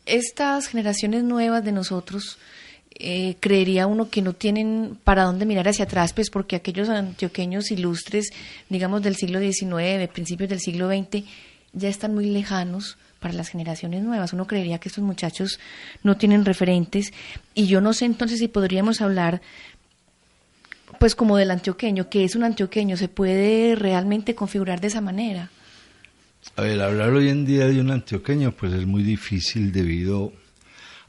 estas generaciones nuevas de nosotros, creería uno que no tienen para dónde mirar hacia atrás, pues porque aquellos antioqueños ilustres, digamos del siglo XIX, principios del siglo XX, ya están muy lejanos para las generaciones nuevas. Uno creería que estos muchachos no tienen referentes, y yo no sé entonces si podríamos hablar pues como del antioqueño, que es un antioqueño, ¿se puede realmente configurar de esa manera? A ver, hablar hoy en día de un antioqueño pues es muy difícil debido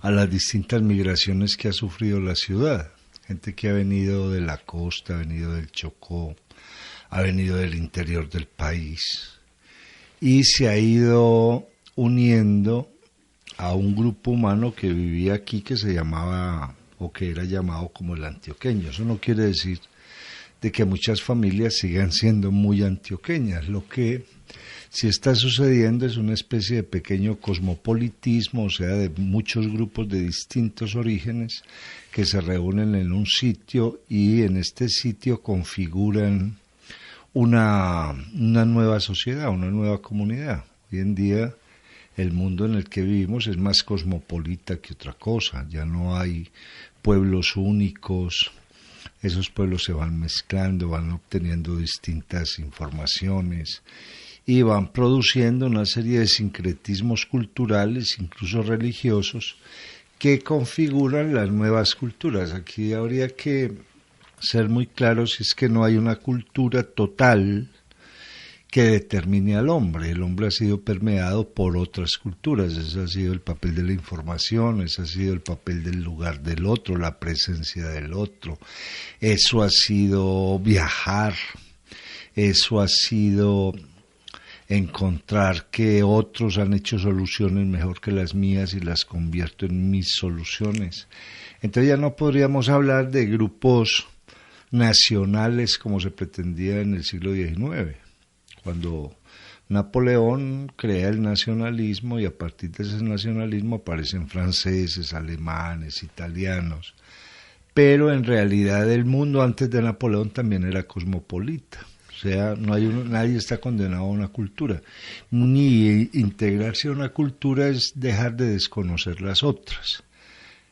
a las distintas migraciones que ha sufrido la ciudad. Gente que ha venido de la costa, ha venido del Chocó, ha venido del interior del país y se ha ido uniendo a un grupo humano que vivía aquí que se llamaba o que era llamado como el antioqueño. Eso no quiere decir de que muchas familias sigan siendo muy antioqueñas. Lo que sí está sucediendo es una especie de pequeño cosmopolitismo, o sea, de muchos grupos de distintos orígenes que se reúnen en un sitio y en este sitio configuran una nueva sociedad, una nueva comunidad. Hoy en día el mundo en el que vivimos es más cosmopolita que otra cosa, ya no hay pueblos únicos, esos pueblos se van mezclando, van obteniendo distintas informaciones y van produciendo una serie de sincretismos culturales, incluso religiosos, que configuran las nuevas culturas. Aquí habría que ser muy claros si es que no hay una cultura total que determine al hombre. El hombre ha sido permeado por otras culturas, ese ha sido el papel de la información, ese ha sido el papel del lugar del otro, la presencia del otro, eso ha sido viajar, eso ha sido encontrar que otros han hecho soluciones mejor que las mías y las convierto en mis soluciones. Entonces ya no podríamos hablar de grupos nacionales como se pretendía en el siglo XIX, cuando Napoleón crea el nacionalismo y a partir de ese nacionalismo aparecen franceses, alemanes, italianos, pero en realidad el mundo antes de Napoleón también era cosmopolita. O sea, nadie está condenado a una cultura, ni integrarse a una cultura es dejar de desconocer las otras.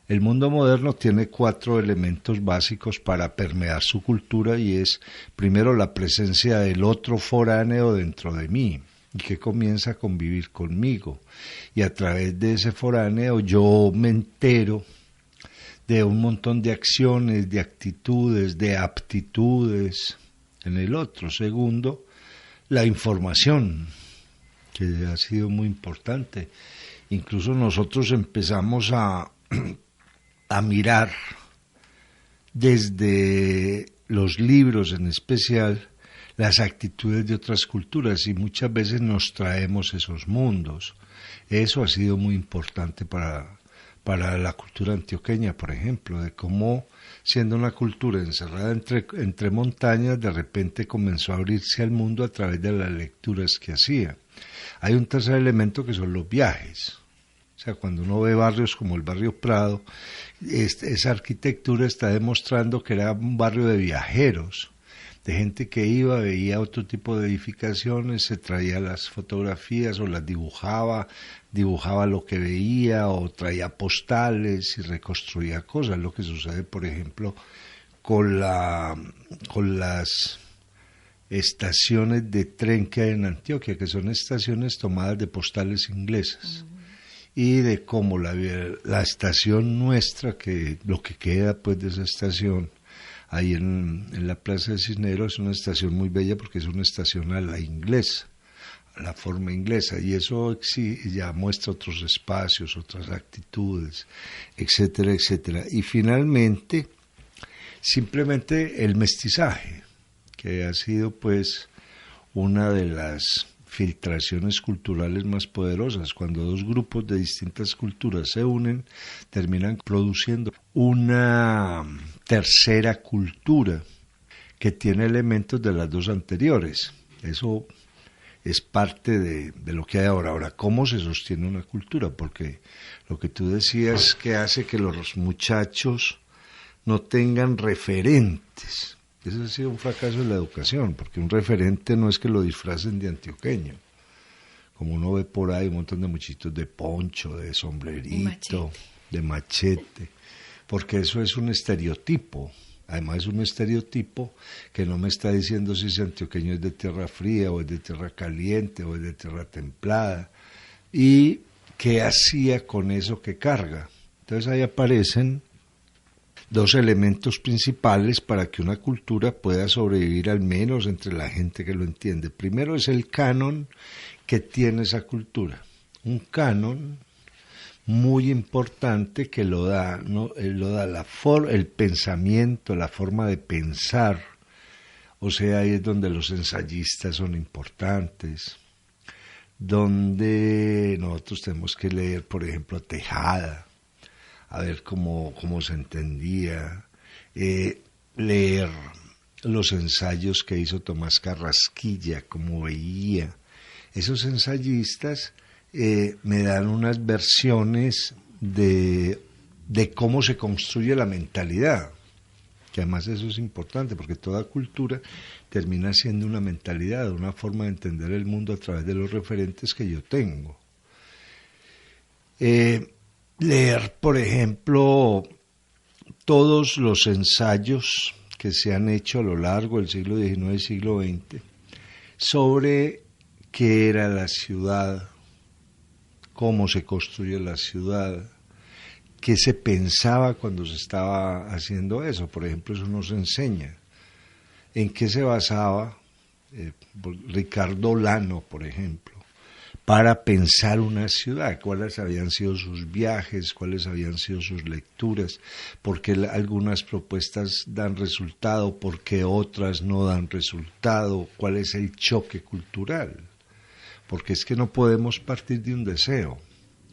El mundo moderno tiene 4 elementos básicos para permear su cultura y es, primero, la presencia del otro foráneo dentro de mí y que comienza a convivir conmigo. Y a través de ese foráneo yo me entero de un montón de acciones, de actitudes, de aptitudes en el otro. Segundo, la información, que ha sido muy importante. Incluso nosotros empezamos a mirar desde los libros en especial las actitudes de otras culturas y muchas veces nos traemos esos mundos. Eso ha sido muy importante para la cultura antioqueña, por ejemplo, de cómo siendo una cultura encerrada entre montañas, de repente comenzó a abrirse al mundo a través de las lecturas que hacía. Hay un tercer elemento que son los viajes. O sea, cuando uno ve barrios como el barrio Prado, esa arquitectura está demostrando que era un barrio de viajeros, de gente que iba, veía otro tipo de edificaciones, se traía las fotografías o las dibujaba lo que veía o traía postales y reconstruía cosas, lo que sucede, por ejemplo, con las estaciones de tren que hay en Antioquia, que son estaciones tomadas de postales inglesas. Y de cómo la estación nuestra, que lo que queda pues de esa estación, ahí en la Plaza de Cisneros, es una estación muy bella porque es una estación a la inglesa, a la forma inglesa, y eso ya muestra otros espacios, otras actitudes, etcétera, etcétera. Y finalmente, simplemente el mestizaje, que ha sido pues una de las filtraciones culturales más poderosas. Cuando dos grupos de distintas culturas se unen, terminan produciendo una tercera cultura que tiene elementos de las dos anteriores. Eso es parte de lo que hay ahora. Ahora, ¿cómo se sostiene una cultura? Porque lo que tú decías que hace que los muchachos no tengan referentes. Ese ha sido un fracaso de la educación, porque un referente no es que lo disfracen de antioqueño. como uno ve por ahí un montón de muchachitos de poncho, de sombrerito, de machete, porque eso es un estereotipo. Además es un estereotipo que no me está diciendo si ese antioqueño es de tierra fría o es de tierra caliente o es de tierra templada. ¿Y qué hacía con eso que carga? Entonces ahí aparecen dos elementos principales para que una cultura pueda sobrevivir al menos entre la gente que lo entiende. Primero es el canon que tiene esa cultura. Un canon muy importante que lo da, ¿no? Lo da el pensamiento, la forma de pensar. O sea, ahí es donde los ensayistas son importantes, donde nosotros tenemos que leer, por ejemplo, a Tejada, a ver cómo se entendía, leer los ensayos que hizo Tomás Carrasquilla, cómo veía. Esos ensayistas me dan unas versiones de cómo se construye la mentalidad, que además eso es importante porque toda cultura termina siendo una mentalidad, una forma de entender el mundo a través de los referentes que yo tengo. Leer, por ejemplo, todos los ensayos que se han hecho a lo largo del siglo XIX y siglo XX sobre qué era la ciudad, cómo se construye la ciudad, qué se pensaba cuando se estaba haciendo eso. Por ejemplo, eso nos enseña en qué se basaba Ricardo Lano, por ejemplo, para pensar una ciudad, cuáles habían sido sus viajes, cuáles habían sido sus lecturas, por qué algunas propuestas dan resultado, por qué otras no dan resultado, cuál es el choque cultural. Porque es que no podemos partir de un deseo.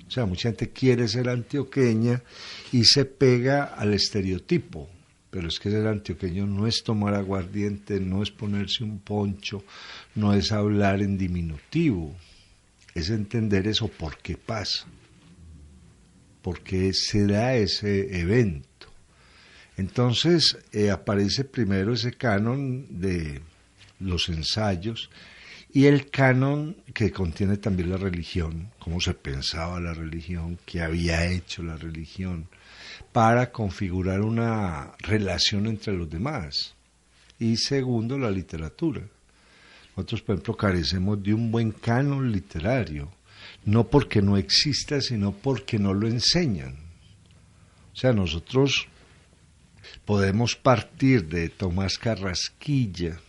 O sea, mucha gente quiere ser antioqueña y se pega al estereotipo, pero es que ser antioqueño no es tomar aguardiente, no es ponerse un poncho, no es hablar en diminutivo, es entender eso por qué pasa, por qué se da ese evento. Entonces aparece primero ese canon de los ensayos y el canon que contiene también la religión, cómo se pensaba la religión, qué había hecho la religión, para configurar una relación entre los demás. Y segundo, la literatura. Nosotros, por ejemplo, carecemos de un buen canon literario, no porque no exista, sino porque no lo enseñan. O sea, nosotros podemos partir de Tomás Carrasquilla,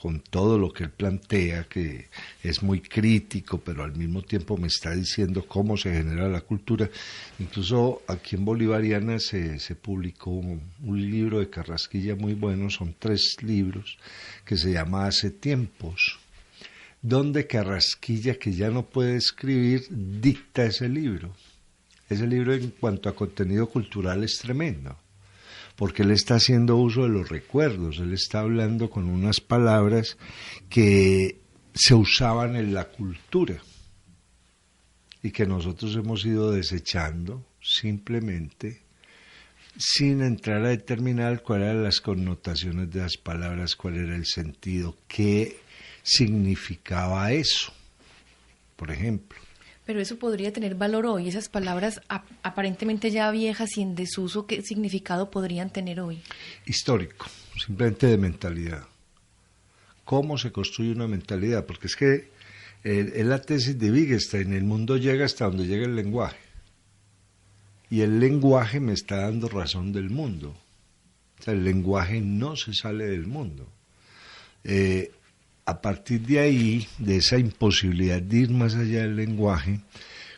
con todo lo que él plantea, que es muy crítico, pero al mismo tiempo me está diciendo cómo se genera la cultura. Incluso aquí en Bolivariana se publicó un libro de Carrasquilla muy bueno, son 3 libros, que se llama Hace tiempos, donde Carrasquilla, que ya no puede escribir, dicta ese libro. Ese libro en cuanto a contenido cultural es tremendo, porque él está haciendo uso de los recuerdos, él está hablando con unas palabras que se usaban en la cultura y que nosotros hemos ido desechando simplemente sin entrar a determinar cuáles eran las connotaciones de las palabras, cuál era el sentido, qué significaba eso, por ejemplo. Pero eso podría tener valor hoy, esas palabras aparentemente ya viejas y en desuso, ¿qué significado podrían tener hoy? Histórico, simplemente de mentalidad. ¿Cómo se construye una mentalidad? Porque es que es la tesis de Wittgenstein, el mundo llega hasta donde llega el lenguaje. Y el lenguaje me está dando razón del mundo. O sea, el lenguaje no se sale del mundo. A partir de ahí, de esa imposibilidad de ir más allá del lenguaje,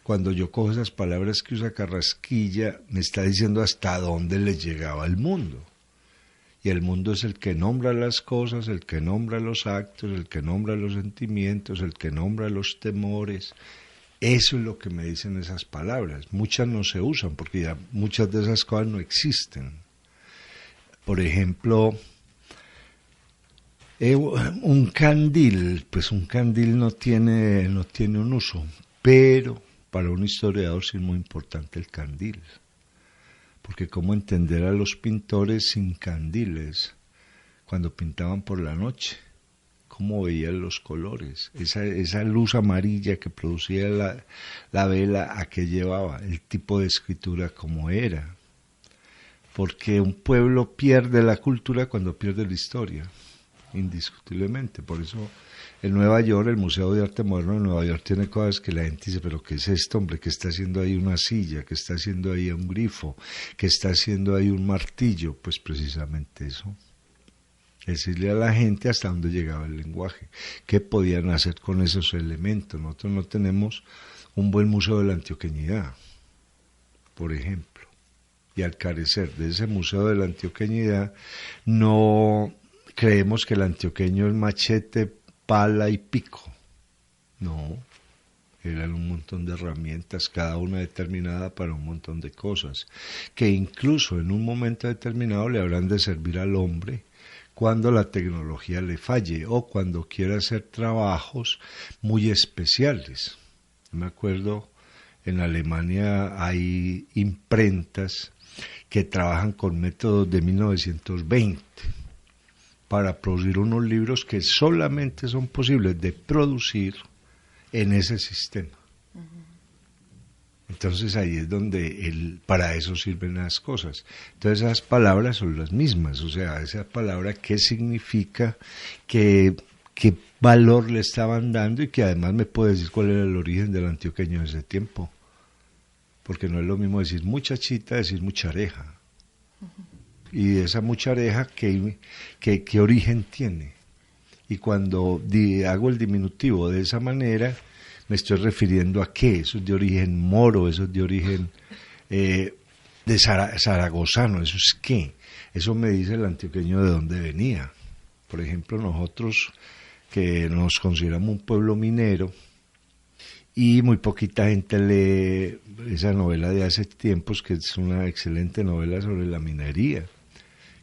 cuando yo cojo esas palabras que usa Carrasquilla, me está diciendo hasta dónde le llegaba el mundo. Y el mundo es el que nombra las cosas, el que nombra los actos, el que nombra los sentimientos, el que nombra los temores. Eso es lo que me dicen esas palabras. Muchas no se usan porque ya muchas de esas cosas no existen. Por ejemplo, un candil, pues un candil no tiene un uso, pero para un historiador sí es muy importante el candil, porque cómo entender a los pintores sin candiles cuando pintaban por la noche, cómo veían los colores, esa luz amarilla que producía la vela, a qué llevaba, el tipo de escritura cómo era. Porque un pueblo pierde la cultura cuando pierde la historia, indiscutiblemente. Por eso en Nueva York, el Museo de Arte Moderno de Nueva York tiene cosas que la gente dice, pero ¿qué es esto, hombre? ¿Qué está haciendo ahí una silla? ¿Qué está haciendo ahí un grifo? ¿Qué está haciendo ahí un martillo? Pues precisamente eso. Decirle a la gente hasta dónde llegaba el lenguaje, qué podían hacer con esos elementos. Nosotros no tenemos un buen museo de la antioqueñidad, por ejemplo. Y al carecer de ese museo de la antioqueñidad, no creemos que el antioqueño es machete, pala y pico. No, eran un montón de herramientas, cada una determinada para un montón de cosas, que incluso en un momento determinado le habrán de servir al hombre cuando la tecnología le falle o cuando quiera hacer trabajos muy especiales. Me acuerdo, en Alemania hay imprentas que trabajan con métodos de 1920 para producir unos libros que solamente son posibles de producir en ese sistema. Entonces ahí es donde para eso sirven las cosas. Entonces esas palabras son las mismas, o sea, esa palabra qué significa, qué valor le estaban dando y que además me puede decir cuál era el origen del antioqueño de ese tiempo. Porque no es lo mismo decir muchachita, decir muchareja. Y esa muchareja, ¿qué origen tiene? Y cuando hago el diminutivo de esa manera, me estoy refiriendo a qué. Eso es de origen moro, eso es de origen de zaragozano, eso es qué. Eso me dice el antioqueño de dónde venía. Por ejemplo, nosotros que nos consideramos un pueblo minero, y muy poquita gente lee esa novela de hace tiempos, que es una excelente novela sobre la minería,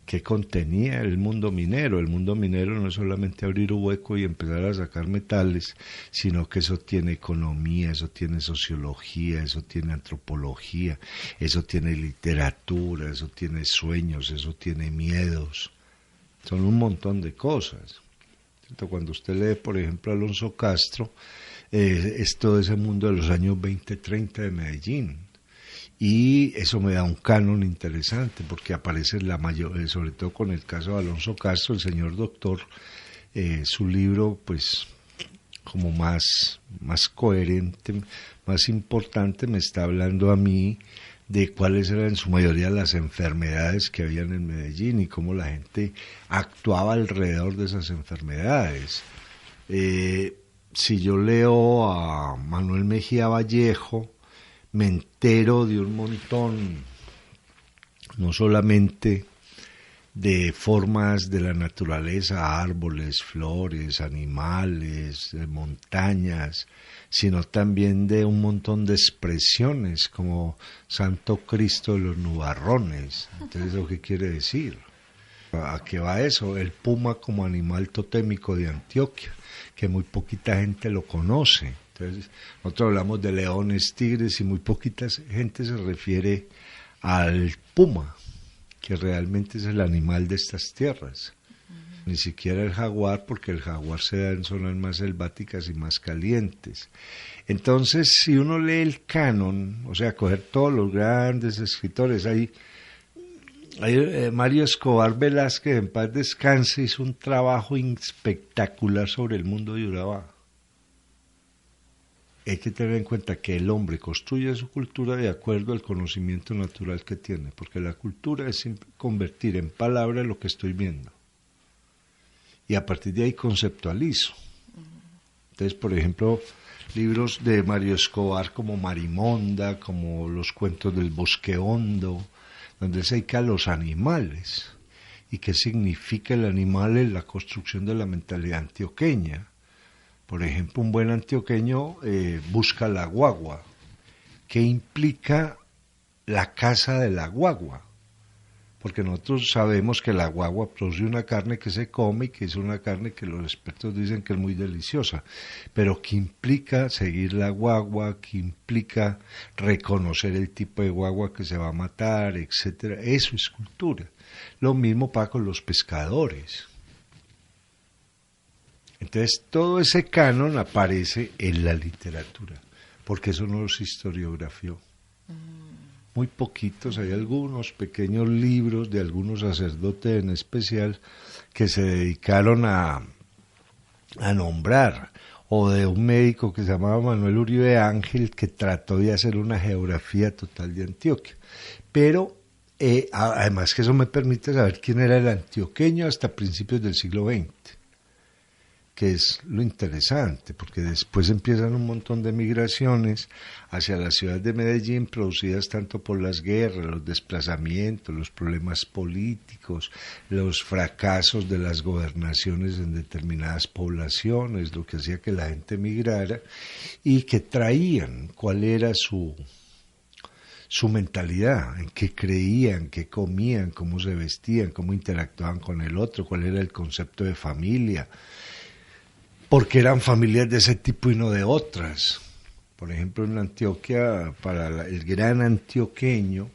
que contenía el mundo minero. El mundo minero no es solamente abrir un hueco y empezar a sacar metales, sino que eso tiene economía, eso tiene sociología, eso tiene antropología, eso tiene literatura, eso tiene sueños, eso tiene miedos. Son un montón de cosas. Cuando usted lee, por ejemplo, Alonso Castro, es todo ese mundo de los años 20, 30 de Medellín. Y eso me da un canon interesante, porque aparece sobre todo con el caso de Alonso Castro, el señor doctor, su libro, pues, como más coherente, más importante, me está hablando a mí de cuáles eran en su mayoría las enfermedades que habían en Medellín y cómo la gente actuaba alrededor de esas enfermedades. Si yo leo a Manuel Mejía Vallejo, me entero de un montón, no solamente de formas de la naturaleza, árboles, flores, animales, montañas, sino también de un montón de expresiones, como Santo Cristo de los Nubarrones. Entonces, ¿eso qué quiere decir? ¿A qué va eso? El puma como animal totémico de Antioquia, que muy poquita gente lo conoce. Entonces, nosotros hablamos de leones, tigres, y muy poquita gente se refiere al puma, que realmente es el animal de estas tierras. Ni siquiera el jaguar, porque el jaguar se da en zonas más selváticas y más calientes. Entonces, si uno lee el canon, o sea, coger todos los grandes escritores, hay Mario Escobar Velázquez, en paz descanse, hizo un trabajo espectacular sobre el mundo de Urabá. Hay que tener en cuenta que el hombre construye su cultura de acuerdo al conocimiento natural que tiene, porque la cultura es convertir en palabra lo que estoy viendo. Y a partir de ahí conceptualizo. Entonces, por ejemplo, libros de Mario Escobar como Marimonda, como Los cuentos del bosque hondo, donde se dedica a los animales y qué significa el animal en la construcción de la mentalidad antioqueña. Por ejemplo, un buen antioqueño busca la guagua. ¿Qué implica la caza de la guagua? Porque nosotros sabemos que la guagua produce una carne que se come y que es una carne que los expertos dicen que es muy deliciosa. Pero ¿qué implica seguir la guagua? ¿Qué implica reconocer el tipo de guagua que se va a matar, etcétera? Eso es cultura. Lo mismo pasa con los pescadores. Entonces todo ese canon aparece en la literatura, porque eso no se historiografió. Muy poquitos, hay algunos pequeños libros de algunos sacerdotes en especial que se dedicaron a nombrar, o de un médico que se llamaba Manuel Uribe Ángel, que trató de hacer una geografía total de Antioquia. Pero además que eso me permite saber quién era el antioqueño hasta principios del siglo XX, que es lo interesante, porque después empiezan un montón de migraciones hacia la ciudad de Medellín, producidas tanto por las guerras, los desplazamientos, los problemas políticos, los fracasos de las gobernaciones en determinadas poblaciones, lo que hacía que la gente migrara, y que traían cuál era su mentalidad, en qué creían, qué comían, cómo se vestían, cómo interactuaban con el otro, cuál era el concepto de familia, porque eran familias de ese tipo y no de otras. Por ejemplo, en Antioquia, para el gran antioqueño,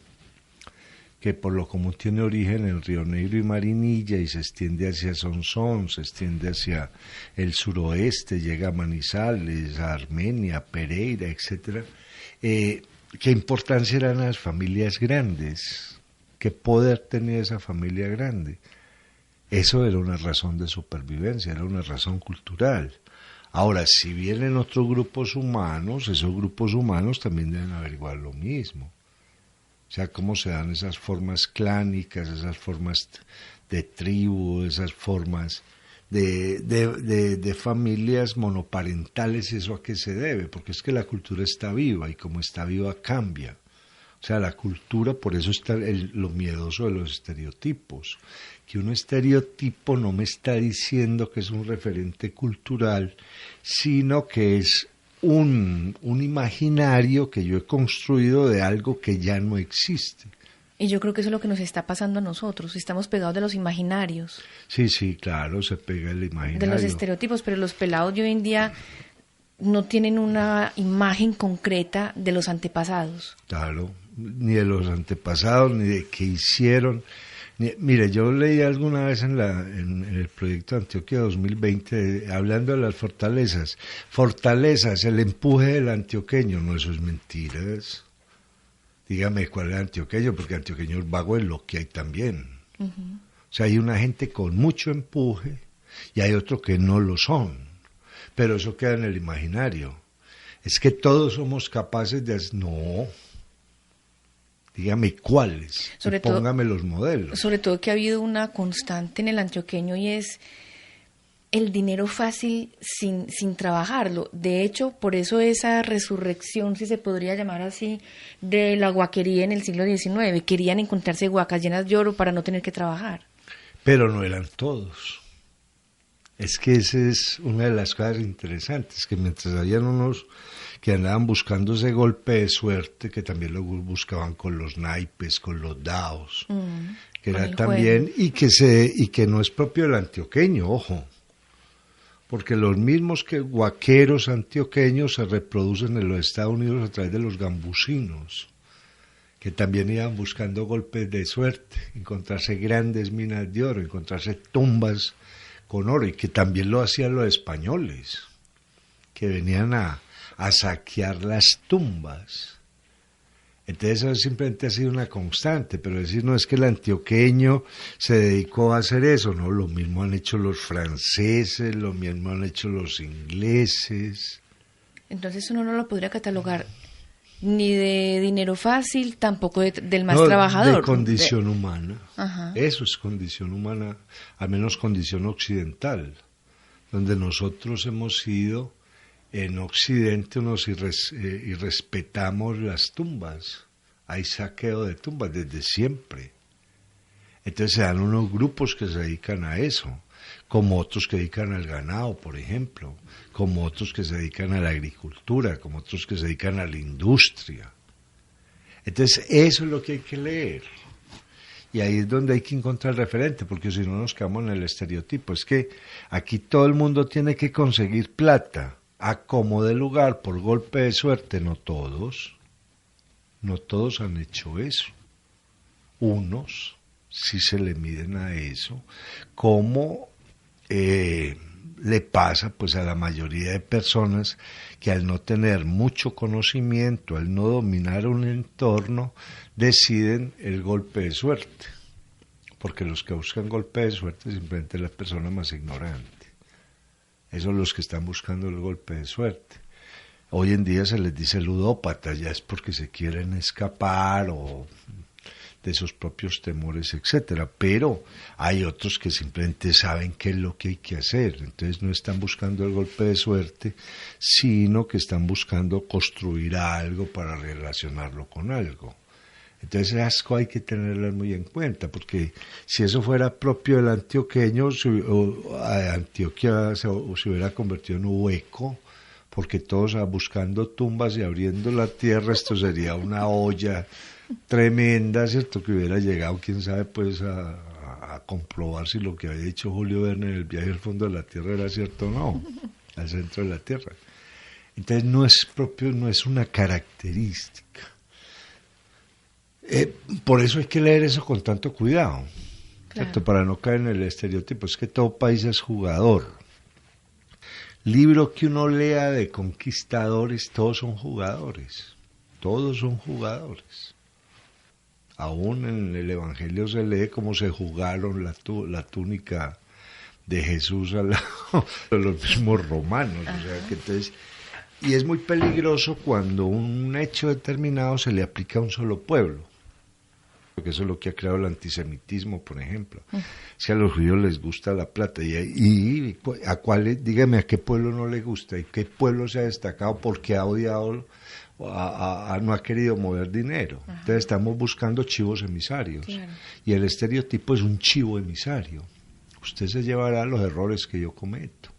que por lo común tiene origen en Río Negro y Marinilla y se extiende hacia Sonsón, se extiende hacia el suroeste, llega a Manizales, a Armenia, Pereira, etcétera. ¿Qué importancia eran las familias grandes? ¿Qué poder tenía esa familia grande? Eso era una razón de supervivencia, era una razón cultural. Ahora, si vienen otros grupos humanos, esos grupos humanos también deben averiguar lo mismo. O sea, cómo se dan esas formas clánicas, esas formas de tribu, esas formas de familias monoparentales, ¿eso a qué se debe? Porque es que la cultura está viva y como está viva cambia. O sea, la cultura, por eso está lo miedoso de los estereotipos. Que un estereotipo no me está diciendo que es un referente cultural, sino que es un imaginario que yo he construido de algo que ya no existe. Y yo creo que eso es lo que nos está pasando a nosotros. Estamos pegados de los imaginarios. Sí, claro, se pega el imaginario. De los estereotipos, pero los pelados de hoy en día no tienen una imagen concreta de los antepasados. Claro, ni de los antepasados, ni de qué hicieron. Mire, yo leí alguna vez en el proyecto Antioquia 2020, hablando de las fortalezas. Fortalezas, el empuje del antioqueño. No, eso es mentiras. Dígame cuál es antioqueño, porque antioqueño es vago es lo que hay también. Uh-huh. O sea, hay una gente con mucho empuje y hay otro que no lo son. Pero eso queda en el imaginario. Es que todos somos capaces de hacer... No. Dígame cuáles, póngame los modelos. Sobre todo que ha habido una constante en el antioqueño y es el dinero fácil sin trabajarlo. De hecho, por eso esa resurrección, si se podría llamar así, de la guaquería en el siglo XIX. Querían encontrarse guacas llenas de oro para no tener que trabajar. Pero no eran todos. Es que esa es una de las cosas interesantes, que mientras habían unos que andaban buscando ese golpe de suerte, que también lo buscaban con los naipes, con los daos, que era también, y que no es propio del antioqueño, ojo, porque los mismos que guaqueros antioqueños se reproducen en los Estados Unidos a través de los gambusinos, que también iban buscando golpes de suerte, encontrarse grandes minas de oro, encontrarse tumbas con oro, y que también lo hacían los españoles, que venían a saquear las tumbas. Entonces eso simplemente ha sido una constante, pero decir no es que el antioqueño se dedicó a hacer eso, no, lo mismo han hecho los franceses, lo mismo han hecho los ingleses. Entonces uno no lo podría catalogar ni de dinero fácil, tampoco del más trabajador. De condición humana. Ajá. Eso es condición humana, al menos condición occidental, donde nosotros hemos sido en Occidente y respetamos las tumbas. Hay saqueo de tumbas desde siempre. Entonces se dan unos grupos que se dedican a eso, como otros que se dedican al ganado, por ejemplo, como otros que se dedican a la agricultura, como otros que se dedican a la industria. Entonces eso es lo que hay que leer. Y ahí es donde hay que encontrar el referente, porque si no nos quedamos en el estereotipo. Es que aquí todo el mundo tiene que conseguir plata, a como de lugar, por golpe de suerte. No todos han hecho eso. Unos sí se le miden a eso, como le pasa pues a la mayoría de personas que al no tener mucho conocimiento, al no dominar un entorno, deciden el golpe de suerte. Porque los que buscan golpe de suerte simplemente es la persona más ignorante. Esos son los que están buscando el golpe de suerte. Hoy en día se les dice ludópata, ya es porque se quieren escapar o de sus propios temores, etcétera. Pero hay otros que simplemente saben qué es lo que hay que hacer. Entonces no están buscando el golpe de suerte, sino que están buscando construir algo para relacionarlo con algo. Entonces asco hay que tenerlo muy en cuenta, porque si eso fuera propio del antioqueño, Antioquia se hubiera convertido en un hueco, porque todos buscando tumbas y abriendo la tierra, esto sería una olla tremenda, ¿cierto? Que hubiera llegado, quién sabe, pues a comprobar si lo que había dicho Julio Verne en el viaje al fondo de la tierra era cierto o no, al centro de la tierra. Entonces no es propio, no es una característica. Por eso hay que leer eso con tanto cuidado, ¿cierto? Claro. Para no caer en el estereotipo, es que todo país es jugador. Libro que uno lea de conquistadores, todos son jugadores, todos son jugadores. Aún en el Evangelio se lee cómo se jugaron la túnica de Jesús al lado de los mismos romanos. O sea, que entonces, y es muy peligroso cuando un hecho determinado se le aplica a un solo pueblo. Porque eso es lo que ha creado el antisemitismo, por ejemplo. Es que a los judíos les gusta la plata. Y a cuáles, dígame, ¿a qué pueblo no le gusta? ¿Y qué pueblo se ha destacado porque ha odiado, no ha querido mover dinero? Ajá. Entonces estamos buscando chivos emisarios. Claro. Y el estereotipo es un chivo emisario. Usted se llevará los errores que yo cometo.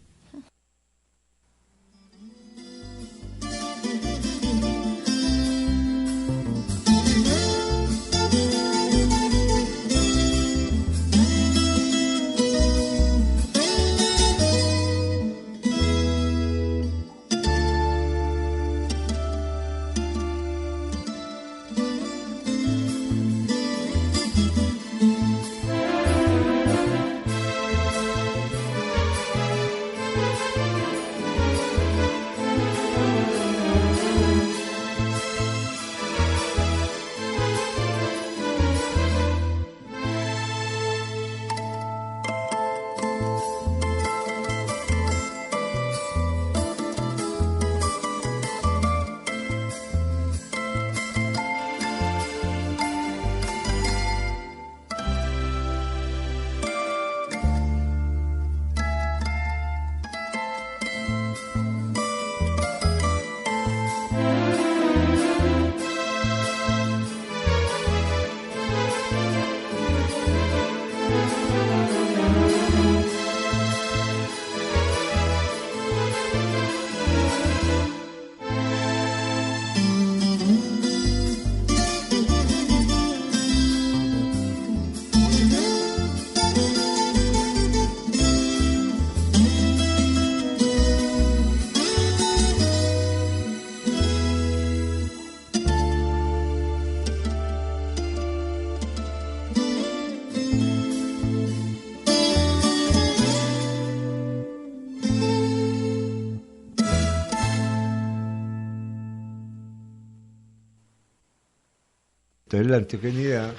Entonces la antioqueñidad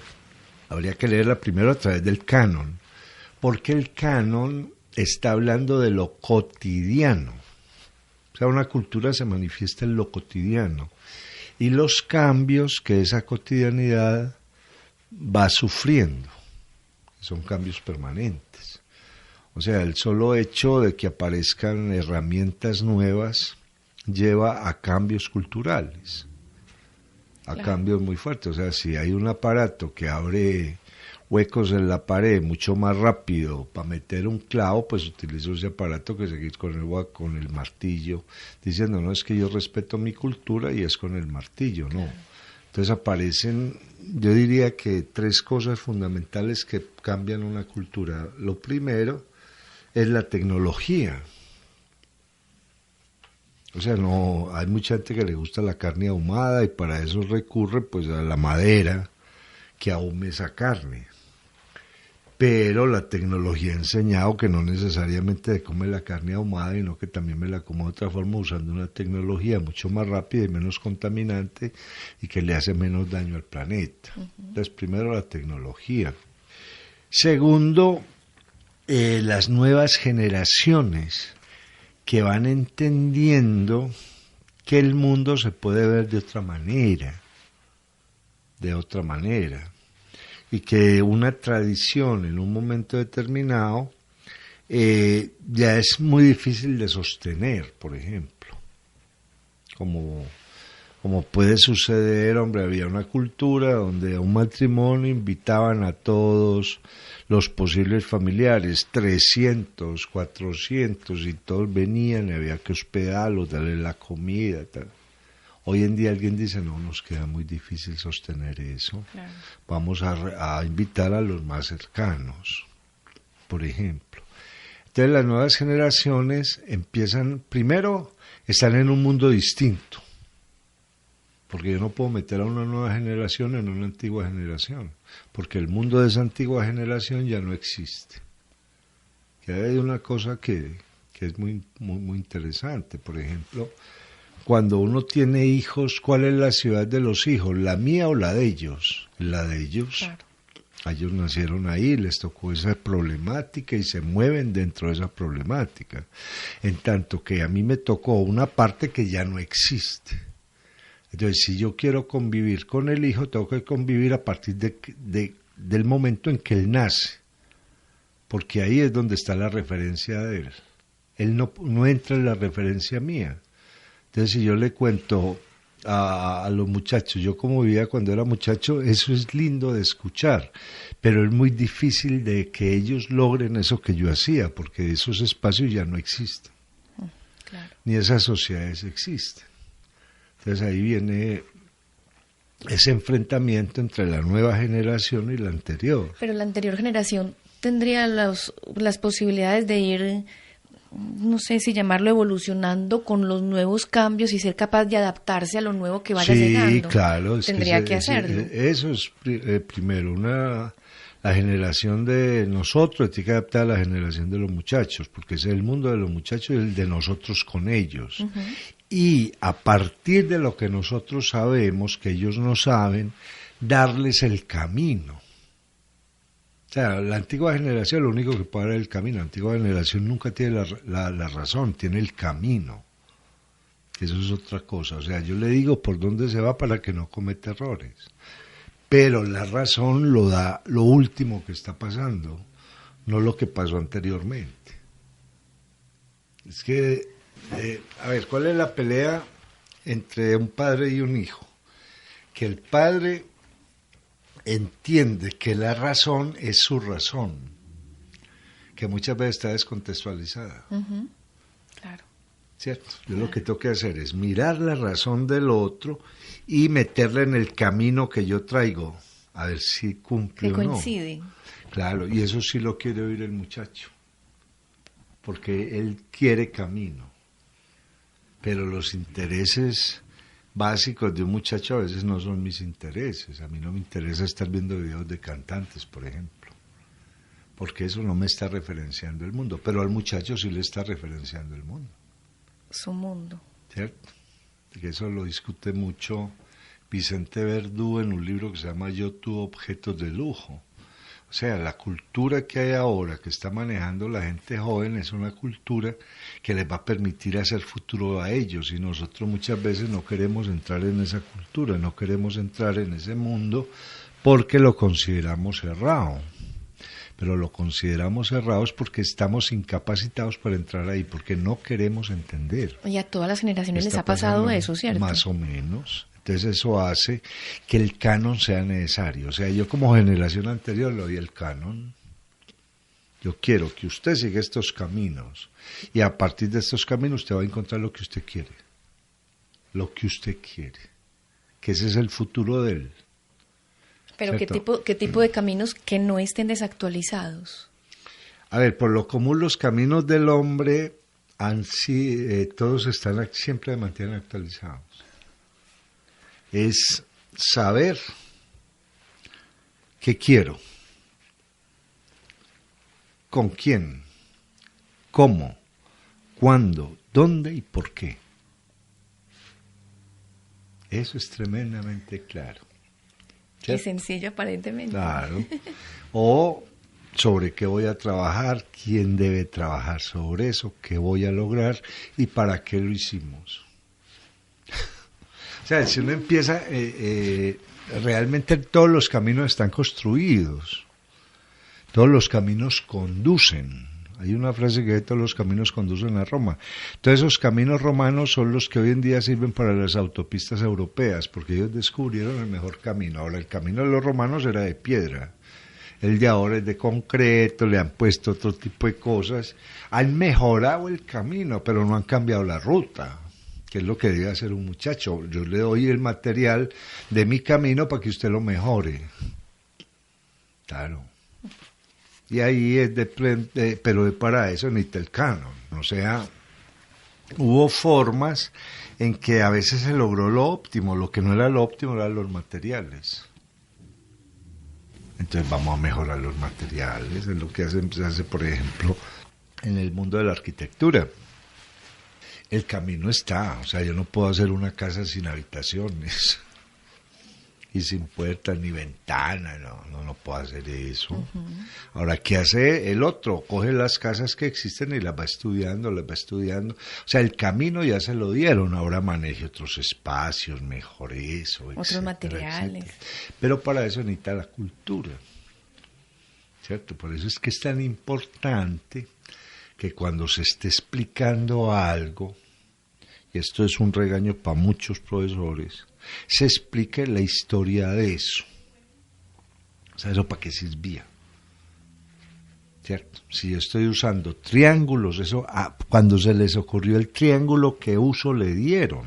habría que leerla primero a través del canon, porque el canon está hablando de lo cotidiano. O sea, una cultura se manifiesta en lo cotidiano y los cambios que esa cotidianidad va sufriendo, son cambios permanentes. O sea, el solo hecho de que aparezcan herramientas nuevas lleva a cambios culturales, a cambios muy fuertes. O sea, si hay un aparato que abre huecos en la pared mucho más rápido para meter un clavo, pues utilizo ese aparato que seguir con el martillo, diciendo, no, es que yo respeto mi cultura y es con el martillo, no. Entonces aparecen, yo diría que 3 cosas fundamentales que cambian una cultura. Lo primero es la tecnología. O sea, no, hay mucha gente que le gusta la carne ahumada y para eso recurre pues a la madera que ahume esa carne. pero la tecnología ha enseñado que no necesariamente se come la carne ahumada, sino que también me la como de otra forma usando una tecnología mucho más rápida y menos contaminante y que le hace menos daño al planeta. Entonces, primero la tecnología. Segundo, las nuevas generaciones que van entendiendo que el mundo se puede ver de otra manera, y que una tradición en un momento determinado ya es muy difícil de sostener, por ejemplo, como puede suceder. Hombre, había una cultura donde a un matrimonio invitaban a todos los posibles familiares, 300, 400, y todos venían y había que hospedarlos, darles la comida, tal. Hoy en día alguien dice, no, nos queda muy difícil sostener eso. Claro. Vamos a invitar a los más cercanos, por ejemplo. Entonces las nuevas generaciones empiezan, primero, están en un mundo distinto, porque yo no puedo meter a una nueva generación en una antigua generación, porque el mundo de esa antigua generación ya no existe. Que hay una cosa que es muy interesante, por ejemplo, cuando uno tiene hijos, ¿cuál es la ciudad de los hijos? ¿La mía o la de ellos? La de ellos. Claro. Ellos nacieron ahí, les tocó esa problemática y se mueven dentro de esa problemática. En tanto que a mí me tocó una parte que ya no existe. Entonces, si yo quiero convivir con el hijo, tengo que convivir a partir del momento en que él nace. Porque ahí es donde está la referencia de él. Él no entra en la referencia mía. Entonces, si yo le cuento a los muchachos, yo como vivía cuando era muchacho, eso es lindo de escuchar, pero es muy difícil de que ellos logren eso que yo hacía, porque esos espacios ya no existen, claro. Ni esas sociedades existen. Entonces ahí viene ese enfrentamiento entre la nueva generación y la anterior. Pero la anterior generación tendría las posibilidades de ir, no sé si llamarlo evolucionando con los nuevos cambios y ser capaz de adaptarse a lo nuevo que vaya llegando. Sí, claro. Tendría que hacerlo. Eso es primero, la generación de nosotros tiene que adaptar a la generación de los muchachos, porque ese es el mundo de los muchachos y el de nosotros con ellos. Uh-huh. Y a partir de lo que nosotros sabemos, que ellos no saben, darles el camino. O sea, la antigua generación lo único que puede dar es el camino. La antigua generación nunca tiene la razón, tiene el camino. Eso es otra cosa. O sea, yo le digo por dónde se va para que no cometa errores. Pero la razón lo da lo último que está pasando, no lo que pasó anteriormente. Es que, a ver, ¿cuál es la pelea entre un padre y un hijo? Que el padre entiende que la razón es su razón, que muchas veces está descontextualizada. Uh-huh. Claro. ¿Cierto? Yo lo que tengo que hacer es mirar la razón del otro y meterla en el camino que yo traigo, a ver si cumple o no. Que coincide. Claro, y eso sí lo quiere oír el muchacho, porque él quiere camino, pero los intereses básicos de un muchacho a veces no son mis intereses. A mí no me interesa estar viendo videos de cantantes, por ejemplo, porque eso no me está referenciando el mundo, pero al muchacho sí le está referenciando el mundo. Su mundo. ¿Cierto? Que eso lo discute mucho Vicente Verdú en un libro que se llama Yo, tú, objetos de lujo. O sea, la cultura que hay ahora, que está manejando la gente joven, es una cultura que les va a permitir hacer futuro a ellos, y nosotros muchas veces no queremos entrar en esa cultura, no queremos entrar en ese mundo porque lo consideramos cerrado. Pero lo consideramos cerrados porque estamos incapacitados para entrar ahí, porque no queremos entender. Y a todas las generaciones les ha pasado eso, ¿cierto? Más o menos. Entonces eso hace que el canon sea necesario. O sea, yo como generación anterior le doy el canon. Yo quiero que usted siga estos caminos, y a partir de estos caminos usted va a encontrar lo que usted quiere. Lo que usted quiere. Que ese es el futuro de él. Pero ¿qué tipo de caminos que no estén desactualizados? A ver, por lo común los caminos del hombre todos están siempre se mantienen actualizados. Es saber qué quiero, ¿Con quién? ¿Cómo? ¿Cuándo? ¿Dónde y por qué? Eso es tremendamente claro. ¿Cierto? Y sencillo aparentemente. Claro. O sobre qué voy a trabajar, quién debe trabajar sobre eso, qué voy a lograr y para qué lo hicimos. O sea, si uno empieza, realmente todos los caminos están construidos, todos los caminos conducen. Hay una frase que dice: todos los caminos conducen a Roma. Entonces esos caminos romanos son los que hoy en día sirven para las autopistas europeas, porque ellos descubrieron el mejor camino. Ahora, el camino de los romanos era de piedra, el de ahora es de concreto, le han puesto otro tipo de cosas, han mejorado el camino, pero no han cambiado la ruta, que es lo que debe hacer un muchacho. Yo le doy el material de mi camino para que usted lo mejore. Claro. Y ahí es pero para eso necesita el canon. O sea, hubo formas en que a veces se logró lo óptimo, lo que no era lo óptimo eran los materiales. Entonces vamos a mejorar los materiales, es lo que se hace, por ejemplo, en el mundo de la arquitectura. El camino está, o sea, yo no puedo hacer una casa sin habitaciones y sin puertas ni ventanas, no puedo hacer eso. Uh-huh. Ahora, ¿qué hace el otro? Coge las casas que existen y las va estudiando. O sea, el camino ya se lo dieron, ahora maneje otros espacios, mejor eso, otros etcétera, materiales. Etcétera. Pero para eso necesita la cultura, ¿cierto? Por eso es que es tan importante que cuando se esté explicando algo, y esto es un regaño para muchos profesores, se explique la historia de eso. O sea, ¿eso para qué servía? ¿Cierto? Si yo estoy usando triángulos, eso cuando se les ocurrió el triángulo, ¿qué uso le dieron?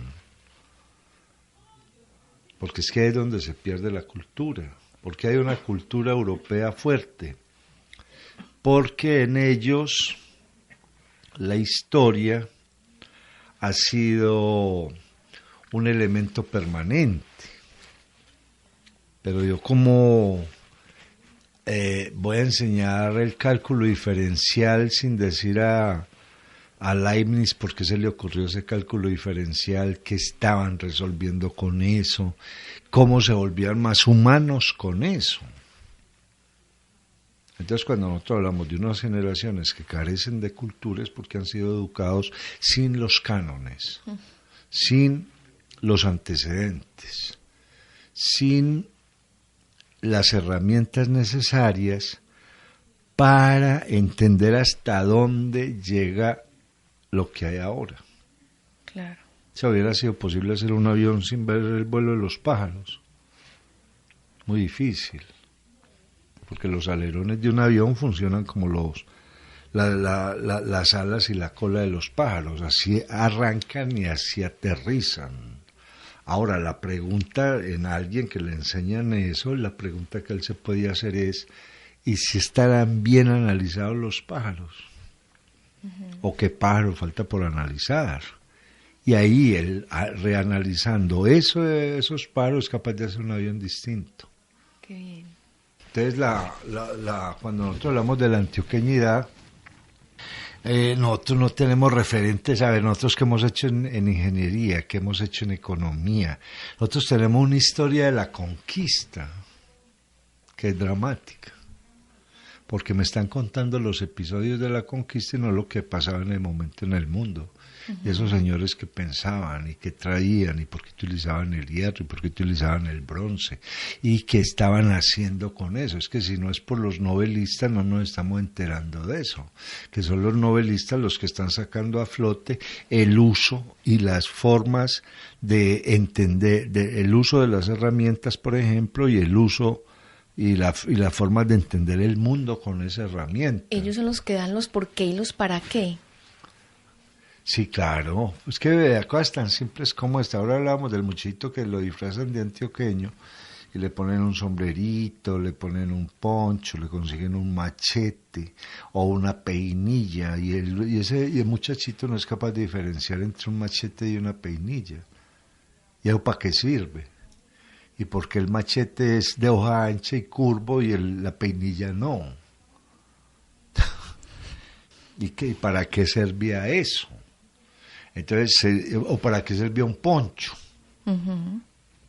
Porque es que ahí es donde se pierde la cultura. Porque hay una cultura europea fuerte. Porque en ellos la historia ha sido un elemento permanente. Pero yo como voy a enseñar el cálculo diferencial sin decir a Leibniz por qué se le ocurrió ese cálculo diferencial, qué estaban resolviendo con eso, cómo se volvían más humanos con eso. Entonces, cuando nosotros hablamos de unas generaciones que carecen de cultura es porque han sido educados sin los cánones, sin los antecedentes, sin las herramientas necesarias para entender hasta dónde llega lo que hay ahora. Claro. Si hubiera sido posible hacer un avión sin ver el vuelo de los pájaros, muy difícil. Porque los alerones de un avión funcionan como las alas y la cola de los pájaros, así arrancan y así aterrizan. Ahora, la pregunta en alguien que le enseñan eso, la pregunta que él se podía hacer es: ¿y si estarán bien analizados los pájaros? Uh-huh. ¿O qué pájaro falta por analizar? Y ahí él, reanalizando esos pájaros, es capaz de hacer un avión distinto. Qué bien. Entonces, cuando nosotros hablamos de la antioqueñidad, nosotros no tenemos referentes. A ver, nosotros que hemos hecho en ingeniería, que hemos hecho en economía, nosotros tenemos una historia de la conquista que es dramática, porque me están contando los episodios de la conquista y no lo que pasaba en el momento en el mundo. Uh-huh. Y esos señores que pensaban y que traían y por qué utilizaban el hierro y por qué utilizaban el bronce y qué estaban haciendo con eso. Es que si no es por los novelistas no nos estamos enterando de eso, que son los novelistas los que están sacando a flote el uso y las formas de entender, el uso de las herramientas, por ejemplo, y el uso y la forma de entender el mundo con esa herramienta. Ellos son los que dan los por qué y los para qué. Sí, claro. Es que cosas tan simples como esta. Ahora hablábamos del muchachito que lo disfrazan de antioqueño y le ponen un sombrerito, le ponen un poncho, le consiguen un machete o una peinilla y el muchachito no es capaz de diferenciar entre un machete y una peinilla. ¿Y eso para qué sirve? ¿Y por qué el machete es de hoja ancha y curvo y la peinilla no? ¿Y para qué servía eso? Entonces, ¿o para qué servía un poncho? Ujú.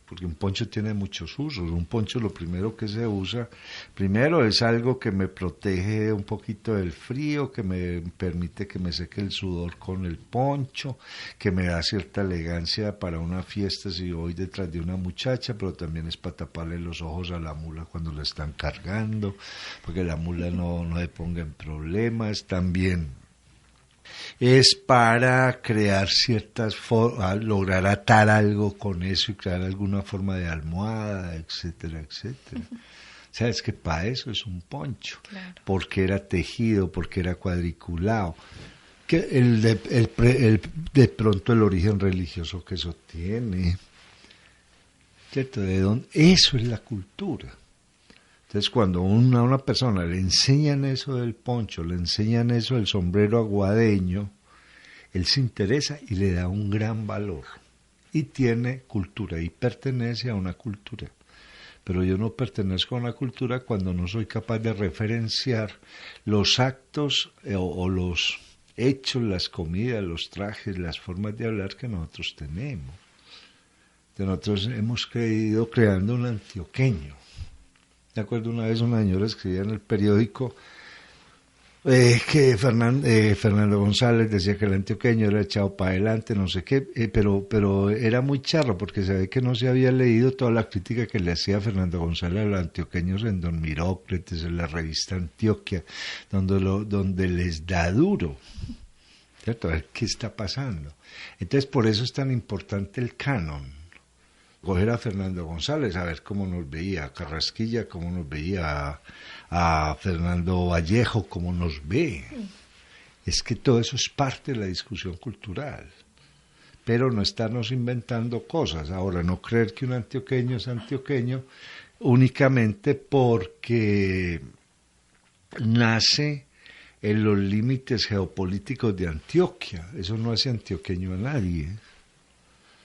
Porque un poncho tiene muchos usos. Un poncho, lo primero que se usa, primero es algo que me protege un poquito del frío, que me permite que me seque el sudor con el poncho, que me da cierta elegancia para una fiesta si voy detrás de una muchacha, pero también es para taparle los ojos a la mula cuando la están cargando, porque la mula no se ponga en problemas. También es para crear ciertas formas, lograr atar algo con eso y crear alguna forma de almohada, etcétera, etcétera. ¿Sabes que para eso es un poncho? Claro. Porque era tejido, porque era cuadriculado. Que de pronto el origen religioso que eso tiene, ¿cierto? ¿De dónde? Eso es la cultura. Entonces, cuando a una persona le enseñan eso del poncho, le enseñan eso del sombrero aguadeño, él se interesa y le da un gran valor. Y tiene cultura y pertenece a una cultura. Pero yo no pertenezco a una cultura cuando no soy capaz de referenciar los actos o los hechos, las comidas, los trajes, las formas de hablar que nosotros tenemos. Nosotros hemos ido creando un antioqueño. Me acuerdo una vez una señora escribía en el periódico que Fernando González decía que el antioqueño era echado para adelante, no sé qué, pero era muy charro porque se ve que no se había leído toda la crítica que le hacía Fernando González a los antioqueños en Don Mirócrates, en la revista Antioquia, donde les da duro, ¿cierto? A ver qué está pasando. Entonces, por eso es tan importante el canon. Coger a Fernando González, a ver cómo nos veía, a Carrasquilla, cómo nos veía, a Fernando Vallejo, cómo nos ve. Es que todo eso es parte de la discusión cultural, pero no estarnos inventando cosas. Ahora, no creer que un antioqueño es antioqueño únicamente porque nace en los límites geopolíticos de Antioquia. Eso no hace antioqueño a nadie.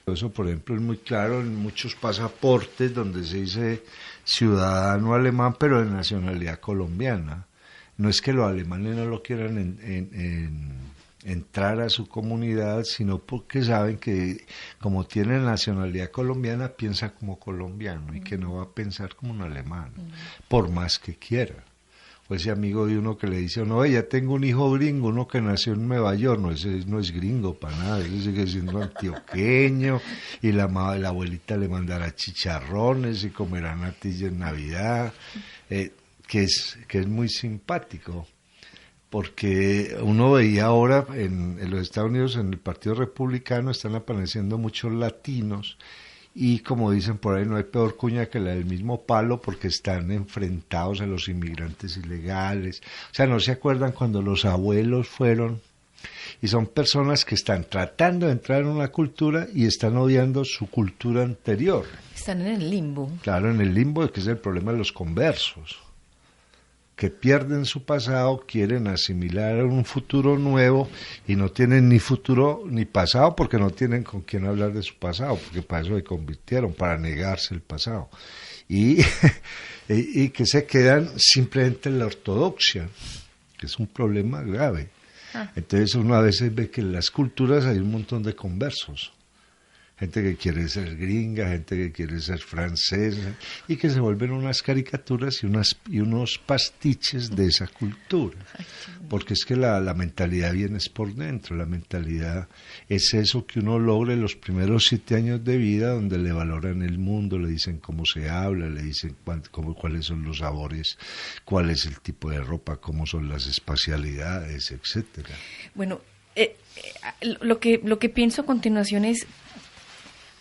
Eso, por ejemplo, es muy claro en muchos pasaportes donde se dice ciudadano alemán, pero de nacionalidad colombiana. No es que los alemanes no lo quieran entrar a su comunidad, sino porque saben que como tiene nacionalidad colombiana, piensa como colombiano y que no va a pensar como un alemán, por más que quiera. O ese amigo de uno que le dice, no, ya tengo un hijo gringo, uno que nació en Nueva York, no, ese no es gringo para nada, ese sigue siendo antioqueño, y la abuelita le mandará chicharrones y comerá natilla en Navidad, que es muy simpático, porque uno veía ahora en los Estados Unidos, en el Partido Republicano, están apareciendo muchos latinos, y como dicen por ahí, no hay peor cuña que la del mismo palo porque están enfrentados a los inmigrantes ilegales. O sea, no se acuerdan cuando los abuelos fueron, y son personas que están tratando de entrar en una cultura y están odiando su cultura anterior. Están en el limbo. Claro, en el limbo, que es el problema de los conversos, que pierden su pasado, quieren asimilar un futuro nuevo y no tienen ni futuro ni pasado porque no tienen con quién hablar de su pasado, porque para eso se convirtieron, para negarse el pasado. Y que se quedan simplemente en la ortodoxia, que es un problema grave. Entonces uno a veces ve que en las culturas hay un montón de conversos. Gente que quiere ser gringa, gente que quiere ser francesa, y que se vuelven unas caricaturas y unos pastiches de esa cultura. Porque es que la mentalidad viene es por dentro, la mentalidad es eso que uno logra en los primeros 7 años de vida, donde le valoran el mundo, le dicen cómo se habla, le dicen cuáles son los sabores, cuál es el tipo de ropa, cómo son las espacialidades, etcétera. Bueno, lo que pienso a continuación es,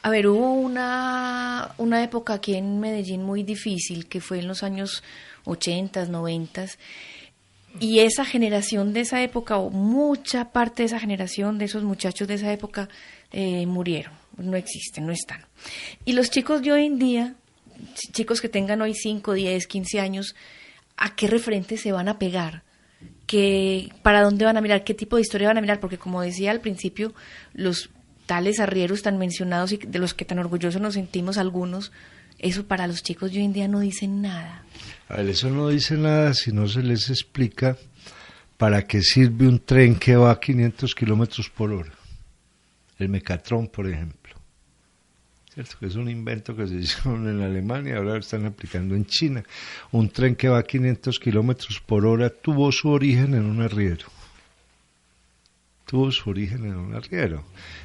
a ver, hubo una época aquí en Medellín muy difícil, que fue en los años 80, 90, y esa generación de esa época, o mucha parte de esa generación, de esos muchachos de esa época, murieron, no existen, no están. Y los chicos de hoy en día, chicos que tengan hoy 5, 10, 15 años, ¿a qué referentes se van a pegar? ¿Para dónde van a mirar? ¿Qué tipo de historia van a mirar? Porque como decía al principio, los tales arrieros tan mencionados y de los que tan orgullosos nos sentimos algunos, eso para los chicos de hoy en día no dicen nada. A ver, eso no dice nada si no se les explica ¿para qué sirve un tren que va a 500 kilómetros por hora? El Mecatrón, por ejemplo. ¿Cierto? Que es un invento que se hizo en Alemania, ahora lo están aplicando en China. Un tren que va a 500 kilómetros por hora tuvo su origen en un arriero.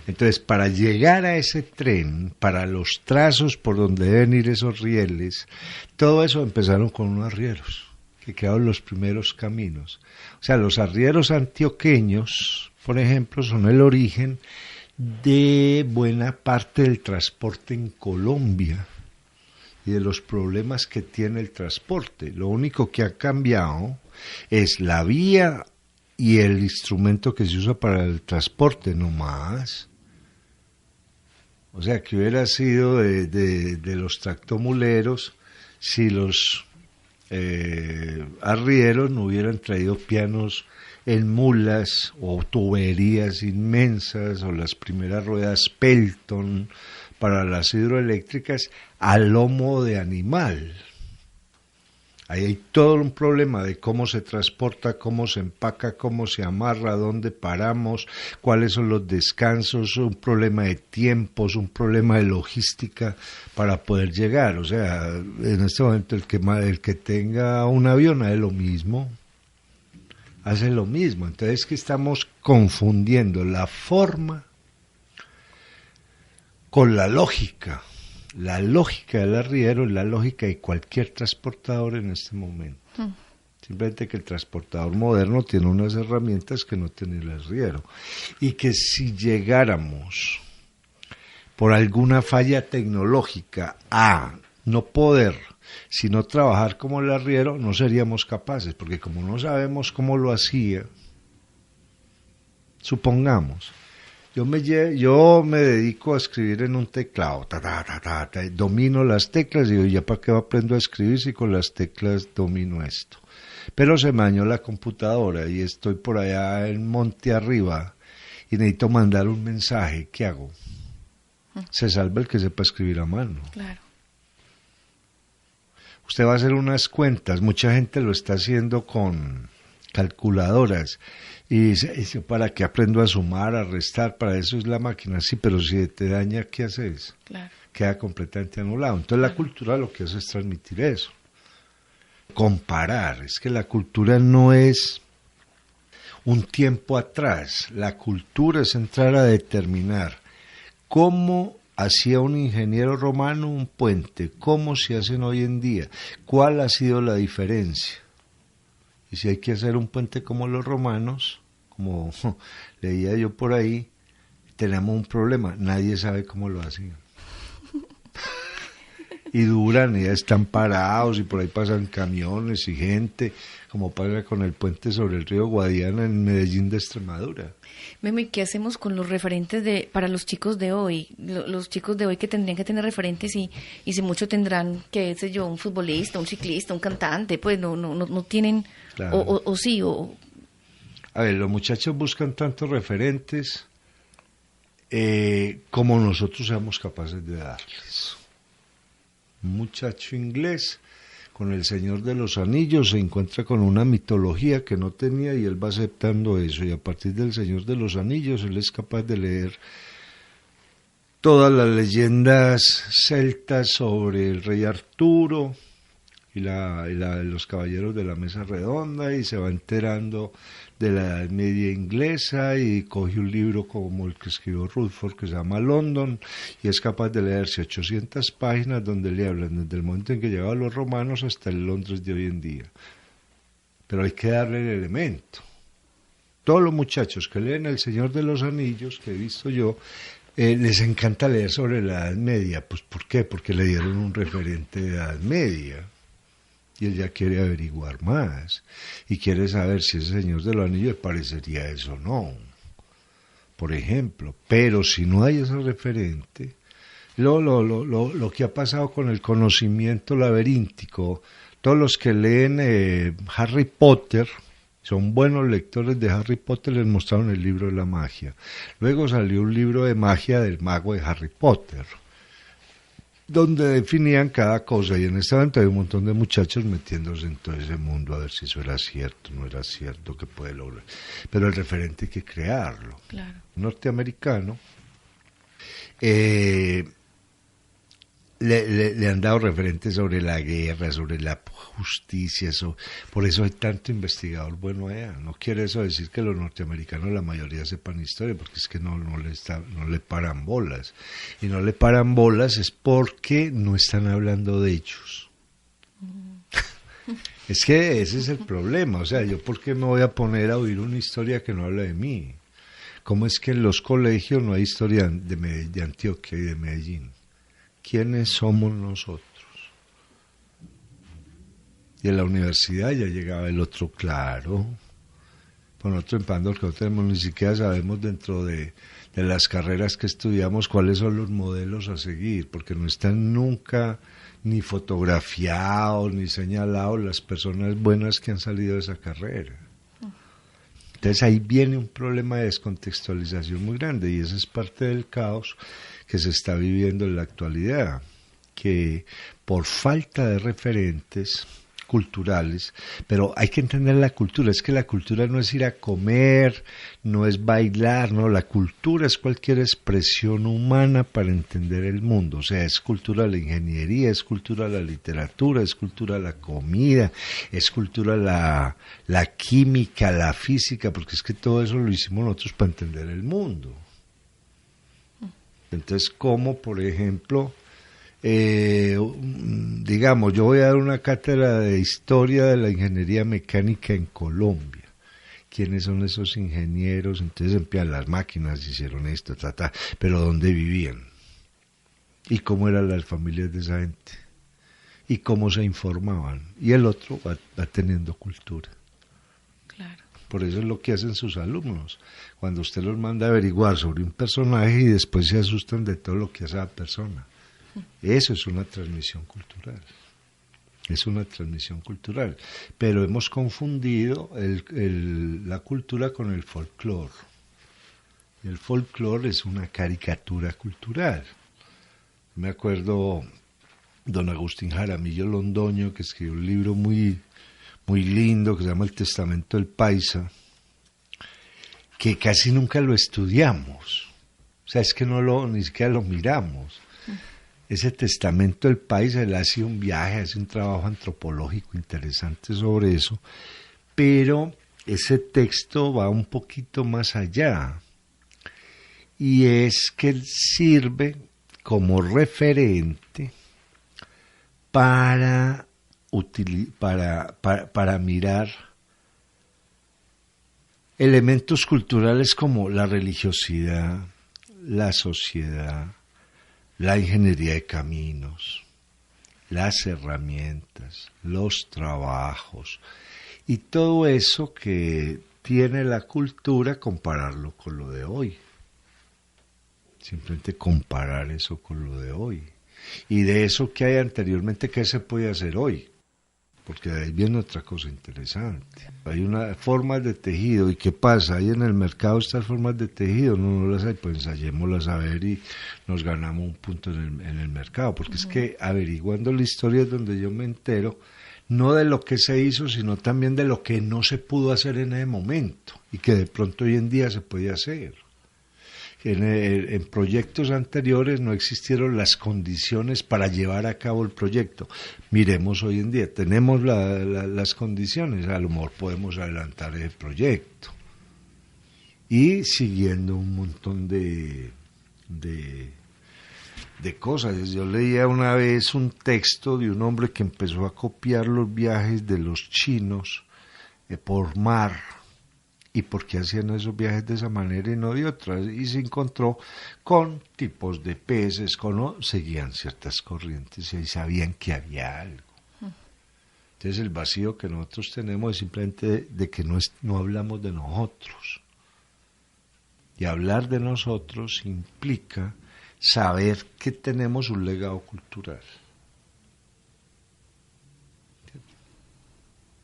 Entonces, para llegar a ese tren, para los trazos por donde deben ir esos rieles, todo eso empezaron con unos arrieros, que quedaron los primeros caminos. O sea, los arrieros antioqueños, por ejemplo, son el origen de buena parte del transporte en Colombia y de los problemas que tiene el transporte. Lo único que ha cambiado es la vía y el instrumento que se usa para el transporte, no más. O sea, que hubiera sido de los tractomuleros si los arrieros no hubieran traído pianos en mulas o tuberías inmensas o las primeras ruedas Pelton para las hidroeléctricas a lomo de animal. Ahí hay todo un problema de cómo se transporta, cómo se empaca, cómo se amarra, dónde paramos, cuáles son los descansos, un problema de tiempos, un problema de logística para poder llegar. O sea, en este momento el que tenga un avión hace lo mismo. Entonces es que estamos confundiendo la forma con la lógica. La lógica del arriero es la lógica de cualquier transportador en este momento. Simplemente que el transportador moderno tiene unas herramientas que no tiene el arriero. Y que si llegáramos por alguna falla tecnológica a no poder, sino trabajar como el arriero, no seríamos capaces, porque como no sabemos cómo lo hacía, supongamos, yo me dedico a escribir en un teclado, domino las teclas y digo, ¿ya para qué aprendo a escribir si con las teclas domino esto? Pero se me dañó la computadora y estoy por allá en monte arriba y necesito mandar un mensaje, ¿qué hago? Se salva el que sepa escribir a mano. Claro. Usted va a hacer unas cuentas, mucha gente lo está haciendo con calculadoras y dice, ¿para qué aprendo a sumar, a restar? Para eso es la máquina, sí, pero si te daña, ¿qué haces? Claro. Queda completamente anulado. Entonces la cultura lo que hace es transmitir eso, comparar. Es que la cultura no es un tiempo atrás, la cultura es entrar a determinar cómo hacía un ingeniero romano un puente, cómo se hacen hoy en día, cuál ha sido la diferencia. Y si hay que hacer un puente como los romanos, como leía yo por ahí, tenemos un problema, nadie sabe cómo lo hacían. Y duran, y ya están parados, y por ahí pasan camiones y gente, como pasa con el puente sobre el río Guadiana en Medellín de Extremadura. Memo, ¿y qué hacemos con los referentes para los chicos de hoy? Los chicos de hoy que tendrían que tener referentes y si mucho tendrán, qué sé yo, un futbolista, un ciclista, un cantante, pues no tienen, claro. o sí, o... A ver, los muchachos buscan tantos referentes como nosotros seamos capaces de darles. Un muchacho inglés con El Señor de los Anillos se encuentra con una mitología que no tenía y él va aceptando eso, y a partir del Señor de los Anillos él es capaz de leer todas las leyendas celtas sobre el rey Arturo y los caballeros de la mesa redonda, y se va enterando de la Edad Media inglesa y coge un libro como el que escribió Rutherford que se llama London y es capaz de leerse 800 páginas donde le hablan desde el momento en que llegaban los romanos hasta el Londres de hoy en día. Pero hay que darle el elemento. Todos los muchachos que leen El Señor de los Anillos, que he visto yo, les encanta leer sobre la Edad Media. Pues ¿por qué? Porque le dieron un referente de Edad Media. Y él ya quiere averiguar más, y quiere saber si ese Señor de los Anillos le parecería eso o no, por ejemplo. Pero si no hay ese referente, lo que ha pasado con el conocimiento laberíntico, todos los que leen Harry Potter, son buenos lectores de Harry Potter, les mostraron el libro de la magia. Luego salió un libro de magia del mago de Harry Potter. donde definían cada cosa, y en este momento hay un montón de muchachos metiéndose en todo ese mundo a ver si eso era cierto, no era cierto, qué puede lograr. Pero el referente hay que crearlo. Claro. Norteamericano, le han dado referentes sobre la guerra, sobre la justicia, por eso hay tanto investigador bueno allá. No quiere eso decir que los norteamericanos la mayoría sepan historia, porque es que no le paran bolas. Y no le paran bolas es porque no están hablando de ellos. Es que ese es el problema. O sea, yo por qué me voy a poner a oír una historia que no habla de mí. ¿Cómo es que en los colegios no hay historia de Antioquia y de Medellín? ¿Quiénes somos nosotros? Y en la universidad ya llegaba el otro, claro. Por nosotros en Pandora, que no tenemos, ni siquiera sabemos dentro de las carreras que estudiamos cuáles son los modelos a seguir, porque no están nunca ni fotografiados ni señalados las personas buenas que han salido de esa carrera. Entonces ahí viene un problema de descontextualización muy grande, y ese es parte del caos que se está viviendo en la actualidad, que por falta de referentes culturales, pero hay que entender la cultura, es que la cultura no es ir a comer, no es bailar, no, la cultura es cualquier expresión humana para entender el mundo, o sea, es cultura la ingeniería, es cultura la literatura, es cultura la comida, es cultura la química, la física, porque es que todo eso lo hicimos nosotros para entender el mundo. Entonces, como por ejemplo, digamos, yo voy a dar una cátedra de historia de la ingeniería mecánica en Colombia. ¿Quiénes son esos ingenieros? Entonces empiezan las máquinas, hicieron esto, pero ¿dónde vivían? ¿Y cómo eran las familias de esa gente? ¿Y cómo se informaban? Y el otro va teniendo cultura. Claro. Por eso es lo que hacen sus alumnos. Cuando usted los manda a averiguar sobre un personaje y después se asustan de todo lo que hace la persona. Eso es una transmisión cultural. Es una transmisión cultural. Pero hemos confundido la cultura con el folclore. El folclore es una caricatura cultural. Me acuerdo don Agustín Jaramillo Londoño, que escribió un libro muy lindo que se llama El Testamento del Paisa, que casi nunca lo estudiamos. O sea, es que ni siquiera lo miramos. Ese Testamento del Paisa, él hace un viaje, hace un trabajo antropológico interesante sobre eso, pero ese texto va un poquito más allá, y es que él sirve como referente para mirar elementos culturales como la religiosidad, la sociedad, la ingeniería de caminos, las herramientas, los trabajos y todo eso que tiene la cultura, compararlo con lo de hoy. Simplemente comparar eso con lo de hoy. Y de eso que hay anteriormente, ¿qué se puede hacer hoy? Porque de ahí viene otra cosa interesante. Hay unas formas de tejido, ¿y qué pasa? Hay en el mercado estas formas de tejido, no las hay, pues ensayémoslas a ver y nos ganamos un punto en el mercado, porque es que averiguando la historia es donde yo me entero, no de lo que se hizo, sino también de lo que no se pudo hacer en ese momento, y que de pronto hoy en día se puede hacer. En proyectos anteriores no existieron las condiciones para llevar a cabo el proyecto. Miremos hoy en día, tenemos las condiciones, a lo mejor podemos adelantar el proyecto. Y siguiendo un montón de cosas. Yo leía una vez un texto de un hombre que empezó a copiar los viajes de los chinos por mar, y por qué hacían esos viajes de esa manera y no de otras, y se encontró con tipos de peces, seguían ciertas corrientes y ahí sabían que había algo. Entonces el vacío que nosotros tenemos es simplemente de que no hablamos de nosotros, y hablar de nosotros implica saber que tenemos un legado cultural.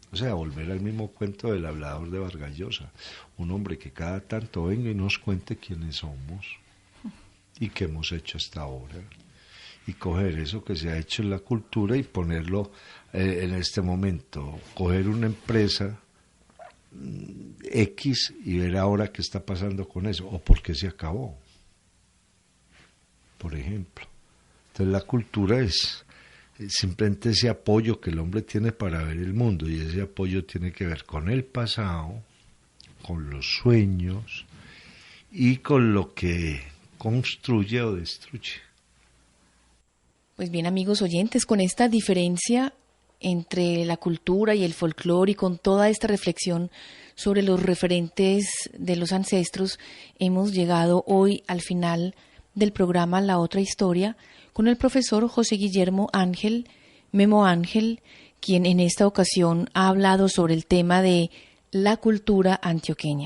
O sea, volver al mismo cuento del hablador de Vargas Llosa, un hombre que cada tanto venga y nos cuente quiénes somos y qué hemos hecho hasta ahora, y coger eso que se ha hecho en la cultura y ponerlo en este momento, coger una empresa X y ver ahora qué está pasando con eso o por qué se acabó, por ejemplo. Entonces la cultura es simplemente ese apoyo que el hombre tiene para ver el mundo, y ese apoyo tiene que ver con el pasado, con los sueños y con lo que construye o destruye. Pues bien, amigos oyentes, con esta diferencia entre la cultura y el folclore y con toda esta reflexión sobre los referentes de los ancestros, hemos llegado hoy al final del programa La Otra Historia con el profesor José Guillermo Ángel, Memo Ángel, quien en esta ocasión ha hablado sobre el tema de la cultura antioqueña.